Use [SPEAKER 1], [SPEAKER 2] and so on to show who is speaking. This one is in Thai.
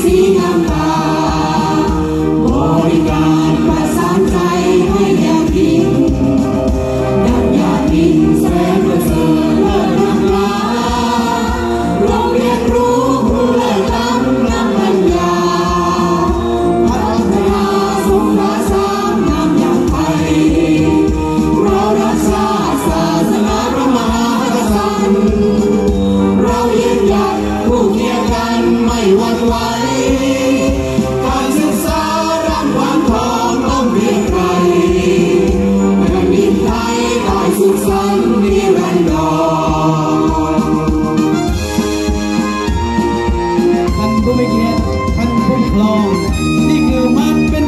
[SPEAKER 1] สีน้ำตาบริการประสานใจให้แนวคิดดังยาดินแสนประเสริฐเลิศล้ำล้าโรงเรียนรู้ผู้เลิศล้ำน้ำปัญญาพัฒนาสงฆ์สามน้ำอย่างไทยเรารักษาศาสนาพระมหากษัตริย์เรายืนหยัดผู้เคียงกันไม่หวั่นไหวการศึกษารำความทองต้องเรียนไกลแผ่นดินไทยได้สุขสันต์นิรันดร
[SPEAKER 2] ท่านผู้มีเกียรติท่านผู้ปกครองนี่คือมันเป็น